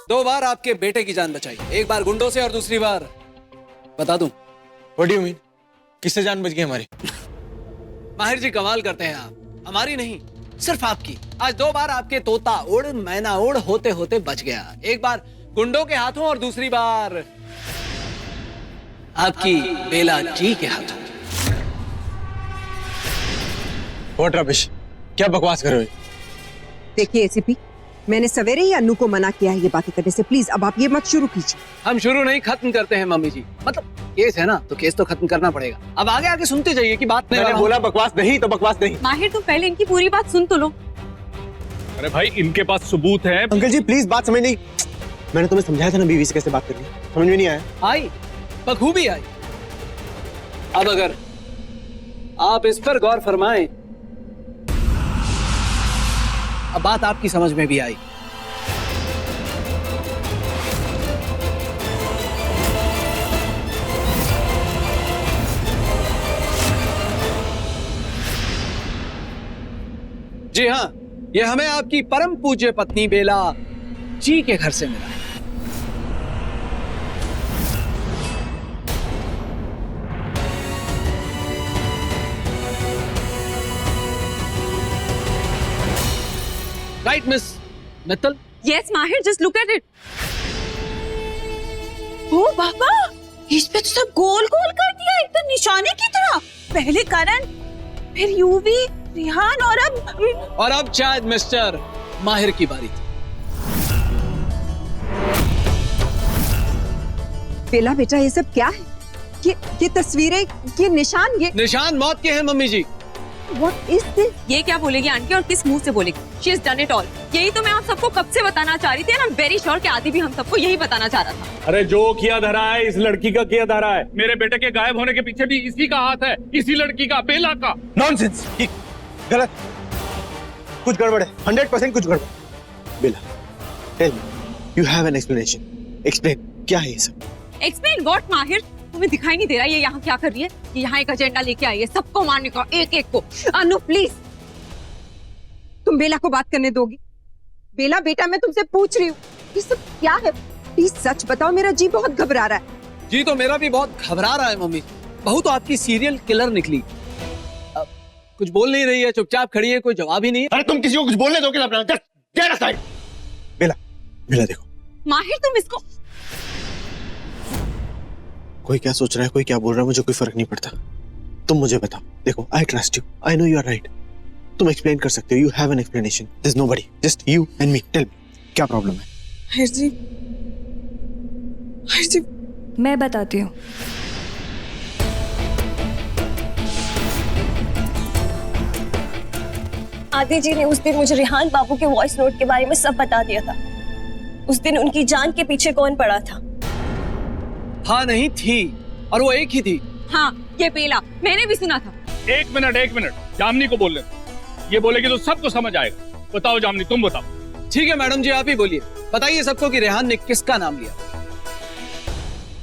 2 बार आपके बेटे की जान बचाई, एक बार गुंडों से और दूसरी बार बता दूं। What do you mean? किससे जान बच गई हमारी? माहिर जी कमाल करते हैं आप, हमारी नहीं सिर्फ आपकी। आज 2 बार आपके तोता उड़ मैना उड़ होते होते बच गया, एक बार गुंडों के हाथों और दूसरी बार आपकी बेला जी के हाथों। What rubbish? क्या बकवास कर रहे हो? देखिए एसीपी, मैंने सवेरे ही अन्नू को मना किया है ये बातें करने से। प्लीज अब आप ये मत शुरू कीजिए। हम शुरू नहीं खत्म करते हैं मम्मी जी, मतलब केस है ना तो केस तो खत्म करना पड़ेगा। अब आगे आगे सुनते जाइए कि बात मैंने बोला बकवास नहीं तो बकवास नहीं। माहिर तुम पहले इनकी पूरी बात सुन तो लो। अरे भाई इनके पास सबूत है। अंकल जी प्लीज बात समझ नहीं। मैंने तुम्हें समझाया था ना बीवी से कैसे बात करनी, समझ में नहीं आया? आई बखूबी आई। अब अगर आप इस पर गौर फरमाएं, अब बात आपकी समझ में भी आई। जी हाँ, ये हमें आपकी परम पूज्य पत्नी बेला जी के घर से मिला है। Right miss Mittal? यस माहिर, जस्ट लुक एट इट। ओ बाबा, इस पे तो सब गोल गोल कर दिया एकदम निशाने की तरह। पहले करण, फिर यूवी, रिहान और अब शायद मिस्टर माहिर की बारी थी। बेला बेटा ये सब क्या है? ये तस्वीरें, ये निशान मौत के हैं mummy ji. What is this? ये क्या बोलेगी आंटी और किस मुंह से बोलेगी? She has done it all. यही तो मैं आप सबको कब से बताना चाह रही थी, and I am very sure कि आदि भी हम सबको यही बताना चाह रहा था। अरे जो किया धरा है इस लड़की का किया धरा है। मेरे बेटे के गायब होने के पीछे भी इसी का हाथ है, इसी लड़की का, बेला का। नॉनसेंस, ये गलत, कुछ गड़बड़ है, 100% कुछ गड़बड़। Bela, tell me, you have an explanation. Explain, क्या है ये सब? एक्सप्लेन व्हाट माहिर? तुम्हें दिखाई नहीं दे रहा ये यहाँ क्या कर रही है? ये यहाँ एक एजेंडा लेके आई है सबको मारने का, एक एक को। अनु प्लीज, तुम बेला को बात करने दोगी? बेला बेटा मैं तुमसे पूछ रही हूँ, ये सब क्या है? प्लीज सच बताओ, मेरा जी बहुत घबरा रहा है। जी तो मेरा भी बहुत घबरा रहा है मम्मी। बहू तो आपकी सीरियल किलर निकली। अब कुछ बोल नहीं रही है, चुपचाप खड़ी है, कोई जवाब ही नहीं है। अरे तुम किसी को कुछ बोलने दोगे ना? Just get aside. Bela, Bela देखो, माहिर तुम इसको। कोई क्या सोच रहा है, कोई क्या बोल रहा है, मुझे कोई फर्क नहीं पड़ता। तुम मुझे बताओ। देखो, I trust you, I know you are right. तुम एक्सप्लेन कर सकते हो, you have an explanation. There is nobody, just you and me. Tell me, क्या प्रॉब्लम है? माहिर जी, मैं बताती हूँ। आदि जी ने उस दिन मुझे रिहान बाबू के वॉइस नोट के बारे में सब बता दिया था। उस दिन उनकी जान के पीछे कौन पड़ा था? हाँ नहीं थी, और वो एक ही थी। हाँ ये बेला, मैंने भी सुना था। एक मिनट, जामनी को बोल ले। ये बोलेगी तो सबको समझ आएगा। बताओ जामनी, तुम बताओ। ठीक है मैडम जी, आप ही बोलिए। बताइए सबको कि रेहान ने किसका नाम लिया?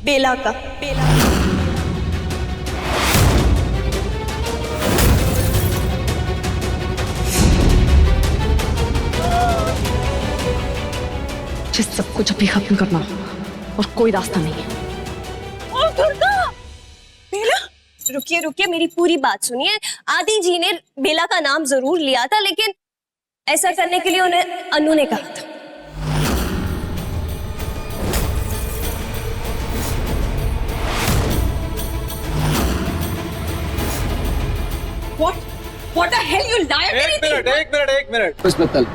बेला का। बेला जिस सब कुछ अभी खत्म करना और कोई रास्ता नहीं है। ओ दुर्गा! बेला, रुकिए रुकिए, मेरी पूरी बात सुनिए। आदि जी ने बेला का नाम जरूर लिया था, लेकिन ऐसा करने के लिए उन्हें अनु ने कहा था। What the hell you liar! एक मिनट मिस मित्तल,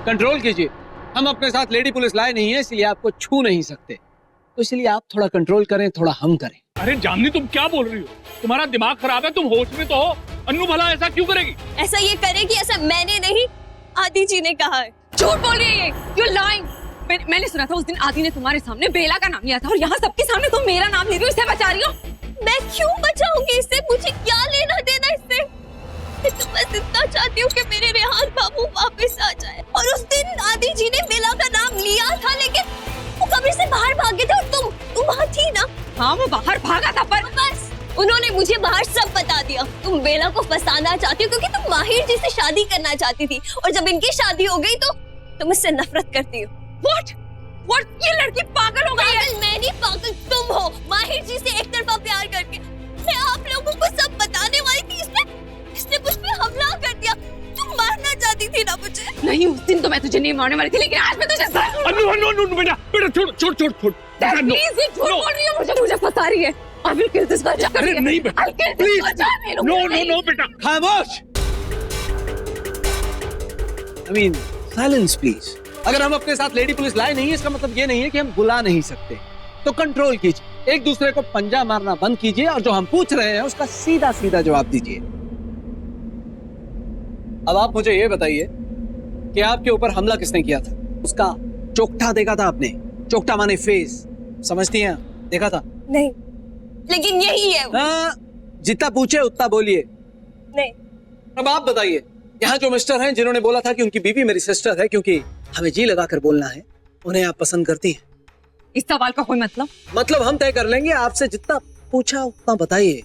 कंट्रोल कीजिए। हम अपने साथ लेडी पुलिस लाए नहीं है, इसलिए आपको छू नहीं सकते। तो इसलिए आप थोड़ा कंट्रोल करें, थोड़ा हम करें। अरे जामनी तुम क्या बोल रही हो? तुम्हारा दिमाग खराब है, तुम होश में तो हो। अन्नू भला ऐसा क्यों करेगी? ऐसा ये करेगी, ऐसा मैंने नहीं, आदि जी ने कहा है। झूठ बोल रही है ये। You're lying. मैंने सुना था उस दिन आदि ने तुम्हारे सामने बेला का नाम लिया था, और यहाँ सबके सामने तुम मेरा नाम ले रही हो, इससे बचा रही हो? मैं क्यों बचाऊंगी इससे? मुझे क्या लेना देना इससे? मैं तो बस इतना चाहती हूँ कि मेरे रेहान बाबू वापस आ जाए। और उस दिन आदि जी ने बेला का नाम लिया था, लेकिन वो कब्र से बाहर भागे थे, और तुम वहाँ थी ना? हाँ वो बाहर भागा था, पर बस उन्होंने मुझे बाहर सब बता दिया। तुम बेला को फंसाना चाहती हो क्योंकि तुम माहिर जी से शादी करना चाहती थी, और जब इनकी शादी हो गई तो तुम इससे नफरत करती हो। What? और ये लड़की पागल हो गई है। मैं नहीं, पागल तुम हो, माहिर जी से एक तरफा प्यार करके। मैं आप लोगों को सब बताने वाली थी, इसने मुझ पे हमला कर दिया। तुम मारना चाहती थी ना मुझे? नहीं, उस दिन तो मैं तुझे नहीं मारने वाली थी, लेकिन आज मैं तुझे नो बेटा बेटा छोड़ प्लीज, ये झूठ बोल रही है, मुझे फंसा रही है। I will kill this girl. अरे नहीं बेटा, I'll kill this girl. No बेटा। खामोश। I mean, silence please. अगर हम अपने साथ लेडी पुलिस लाए नहीं है, इसका मतलब ये नहीं है कि हम बुला नहीं सकते। तो कंट्रोल कीजिए, एक दूसरे को पंजा मारना बंद कीजिए और जो हम पूछ रहे हैं उसका सीधा सीधा जवाब दीजिए। अब आप मुझे ये बताइए कि आपके ऊपर हमला किसने किया था? उसका चोखटा देखा था आपने? चोखटा माने फेस, समझती हैं? देखा था? नहीं, लेकिन यही है वो। हाँ, जितना पूछे उतना बोलिए। नहीं। अब आप बताइए, यहाँ जो मिस्टर हैं जिन्होंने बोला था कि उनकी बीवी मेरी सिस्टर है क्योंकि हमें जी लगाकर बोलना है, उन्हें आप पसंद करती हैं? इस सवाल का कोई मतलब हम तय कर लेंगे, आपसे जितना पूछा उतना बताइए।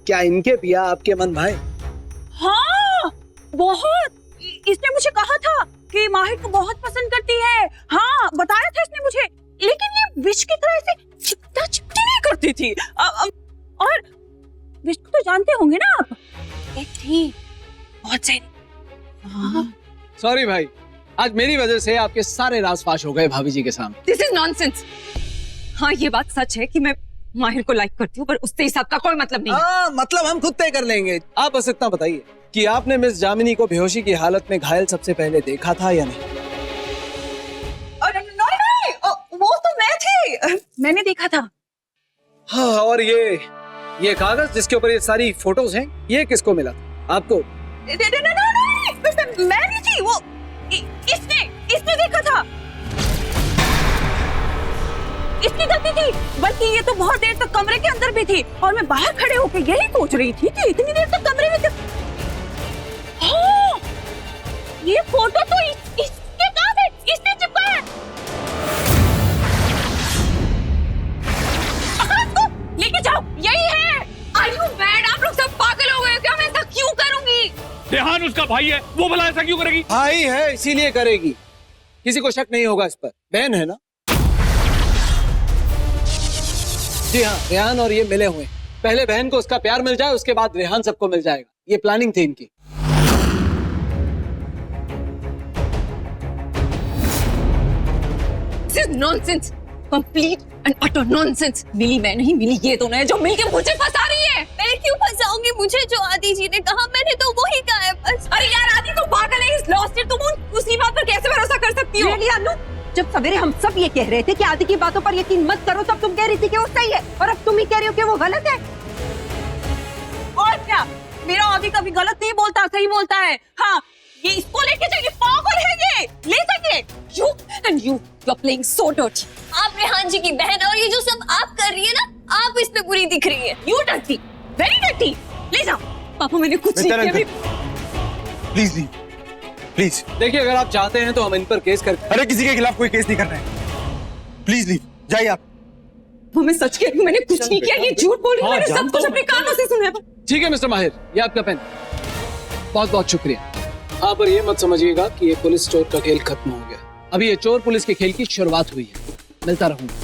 क्या इनके पिया आपके मन भाई? हाँ, बहुत। इसने मुझे कहा था कि माहिर को बहुत पसंद करती है। हाँ, बताया था इसने मुझे, लेकिन ये विश की तरह से चिपटा चिपटी नहीं करती थी। और विश को तो जानते होंगे ना आप? एक थी, बहुत सही। सॉरी भाई, आज मेरी वजह से आपके सारे राज फाश हो गए भाभी जी के सामने। This is nonsense. हाँ, ये बात सच है कि मैं माहिर को लाइक करती हूँ, पर उससे इस का कोई मतलब नहीं है। हाँ, मतलब हम खुद तय कर लेंगे। आप बस इतना बताइए कि आपने मिस जामिनी को बेहोशी की हालत में घायल सबसे पहले देखा था या नहीं? नहीं, वो तो मैं थी, मैंने देखा था। हाँ, और ये कागज जिसके ऊपर ये सारी फोटोज हैं, ये किसको मिला था? आपको? मैं नहीं थी, वो इसने देखा था। इसकी गलती थी, बल्कि ये तो बहुत देर तक कमरे के अंदर भी थी और मैं बाहर खड़े होकर यही सोच रही थी कि इतनी देर तक कमरे में हाँ, ये फोटो तो इसके पास है, इसने चिपकाया है। लेके जाओ, यही है। Are you mad? आप लोग सब पागल हो गए क्या? मैं ऐसा क्यों करूंगी? रेहान उसका भाई है, वो भला ऐसा क्यों करेगी? भाई है इसीलिए करेगी, किसी को शक नहीं होगा इस पर। बहन है ना? जी हाँ, रेहान और ये मिले हुए। पहले बहन को उसका प्यार मिल जाए, उसके बाद रेहान सबको मिल जाएगा। ये प्लानिंग थी इनकी। This is nonsense. Complete and utter nonsense. मिली मैं नहीं, मिली ये दोनों है जो मिलके मुझे फंसा रही है। मैं क्यों फंसाऊंगी? मुझे जो आदि जी ने कहा मैंने तो वही कहा है बस। अरे यार आदि तो पागल है, इस लॉस्ट तुम उसी बात पर कैसे भरोसा कर सकती हो? Really, अनु? जब सवेरे हम सब ये कह रहे थे कि आदि की बातों पर यकीन मत करो, तब तुम कह रही थी कि वो सही है, और अब तुम ही कह रही हो कि वो गलत है। और क्या, मेरा आदि कभी गलत नहीं बोलता, सही बोलता है। हाँ, ये इसको लेके जाइए, पागल है ये, ले जाइए। You are playing so dirty. आप रेहान जी की बहन और ये जो सब आप कर रही है ना, आप इस पे बुरी दिख रही है। You dirty, very dirty. ले जाओ। पापा मैंने कुछ नहीं किया। Please leave, please. देखिए, अगर आप चाहते हैं तो हम इन पर केस कर। अरे किसी के खिलाफ कोई केस नहीं कर रहे हैं। प्लीज लीव, जाइए आप। वो मैं सच कह रही हूँ, मैंने कुछ नहीं किया, ये झूठ बोल रही है। मैंने सब कुछ अपने कानों से सुना है। ठीक है मिस्टर माहिर, ये आपका पेन। बहुत बहुत शुक्रिया। हाँ, पर ये मत समझिएगा कि ये पुलिस चोर का खेल खत्म हो गया। अभी ये चोर पुलिस के खेल की शुरुआत हुई है। मिलता रहूंगा।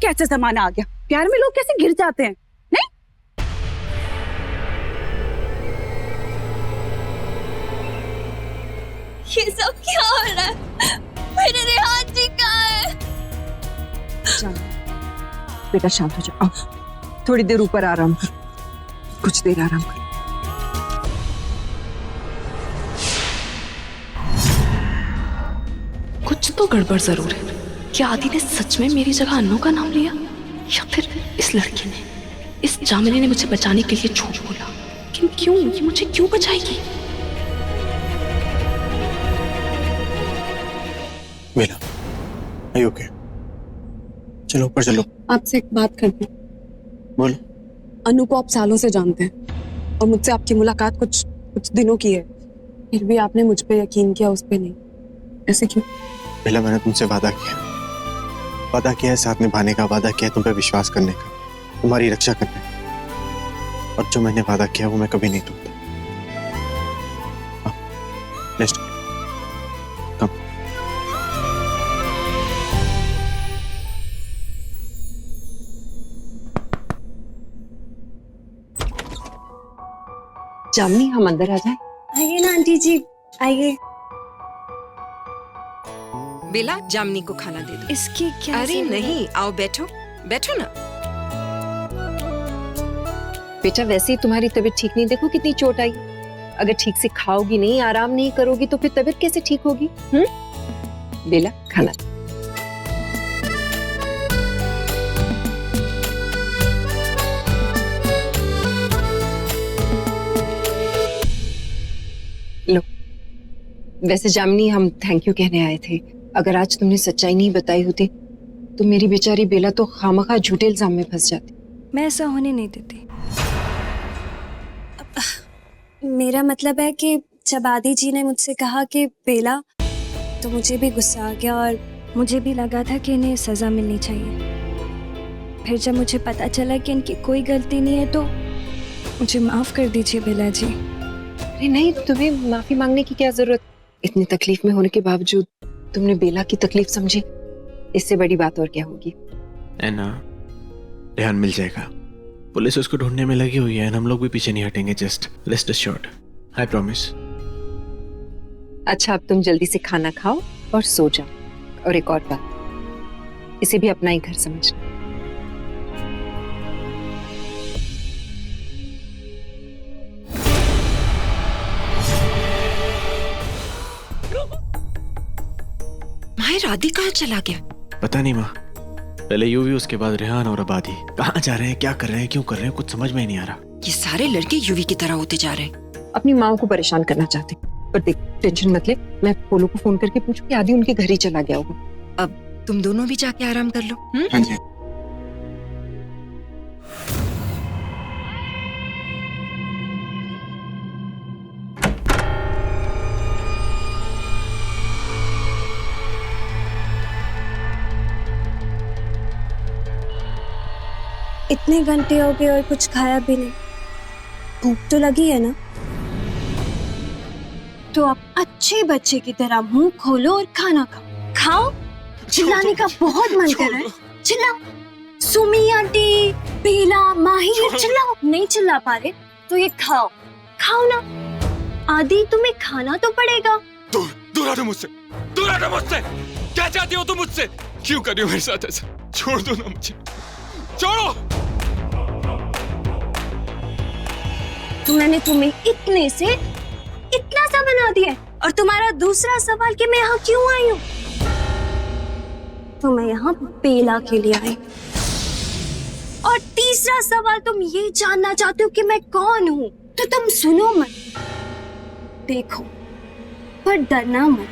कैसे जमाना आ गया, प्यार में लोग कैसे गिर जाते हैं, नहीं? ये सब क्या हो रहा है? मेरे रेहान जी कहाँ है? बेटा शांत हो जाओ, थोड़ी देर ऊपर आराम कर, कुछ देर आराम कर। कुछ तो गड़बड़ जरूर है। क्या आदि ने सच में मेरी जगह अन्नू का नाम लिया, या फिर इस लड़की ने, इस जामिनी ने मुझे बचाने के लिए झूठ बोला? लेकिन क्यों? ये मुझे क्यों बचाएगी? बेला, are you okay? चलो ऊपर चलो। आपसे एक बात करनी। बोलो। अनु को आप सालों से जानते हैं और मुझसे आपकी मुलाकात कुछ दिनों की है, फिर भी आपने मुझ पे यकीन किया, उस पे नहीं। ऐसे क्यों? बेला, मैंने तुमसे वादा किया है साथ निभाने का, वादा किया है तुम पे विश्वास करने का, तुम्हारी रक्षा करने का, और जो मैंने वादा किया वो मैं कभी नहीं तोड़ता। Next come. जामनी हम अंदर आ जाए। आइए ना आंटी जी, आइए। बेला जामनी को खाना दे दो। इसकी क्या अरे नहीं, आओ बैठो, बैठो ना। बेटा वैसे ही तुम्हारी तबीयत ठीक नहीं, देखो कितनी चोट आई। अगर ठीक से खाओगी नहीं, आराम नहीं करोगी तो फिर तबीयत कैसे ठीक होगी? बेला खाना। लो, वैसे जामनी हम थैंक यू कहने आए थे। अगर आज तुमने सच्चाई नहीं बताई होती तो मेरी बेचारी बेला तो खामखा झूठे इल्जाम में फंस जाती। मैं ऐसा होने नहीं देती। मेरा मतलब है कि जब आदि जी ने मुझसे कहा कि बेला, तो मुझे भी गुस्सा आ गया और मुझे भी लगा था कि इन्हें सजा मिलनी चाहिए। फिर जब मुझे पता चला कि इनकी कोई गलती नहीं है तो मुझे माफ कर दीजिए बेला जी। अरे नहीं, तुम्हें माफी मांगने की क्या जरूरत? इतनी तकलीफ में होने के बावजूद तुमने बेला की तकलीफ समझी, इससे बड़ी बात और क्या होगी? एना, रेहान मिल जाएगा। पुलिस उसको ढूंढने में लगी हुई है, हम लोग भी पीछे नहीं हटेंगे। Just rest assured, I promise. अच्छा, अब तुम जल्दी से खाना खाओ और सो जाओ। और एक और बात, इसे भी अपना ही घर समझना। माहिर आदि कहाँ चला गया? पता नहीं माँ, पहले यूवी, उसके बाद रेहान और अब आदि। कहाँ जा रहे हैं, क्या कर रहे हैं, क्यों कर रहे हैं, कुछ समझ में ही नहीं आ रहा। ये सारे लड़के यूवी की तरह होते जा रहे हैं। अपनी माँ को परेशान करना चाहते हैं। पर देख, टेंशन मत ले, मैं पोलो को फोन करके पूछूं कि आदि उनके घर ही चला गया होगा। अब तुम दोनों भी जाके आराम कर लो। हाँ जी। इतने घंटे हो गए और कुछ खाया भी नहीं। भूख तो लगी है ना? तो आप अच्छे बच्चे की तरह मुंह खोलो और खाना खाओ। खाओ। चिल्लाने का बहुत मन कर रहा है, चिल्लाओ। सुमी आंटी, बेला, माहिर, चिल्लाओ। नहीं चिल्ला पा रहे तो ये खाओ, खाओ ना। आदि तुम्हें खाना तो पड़ेगा। दूर दूर हटो मुझसे, दूर हटो मुझसे। क्या चाहती हो तुम मुझसे? क्यों कर रही हो मेरे साथ ऐसा? छोड़ दो ना मुझे, छोड़ो। तो मैंने तुम्हें इतने से इतना सा बना दिया है। और तुम्हारा दूसरा सवाल कि मैं यहाँ क्यों आई हूँ, तो मैं यहाँ बेला के लिए आई। और तीसरा सवाल, तुम ये जानना चाहते हो कि मैं कौन हूँ, तो तुम सुनो मत, देखो, पर डरना मत।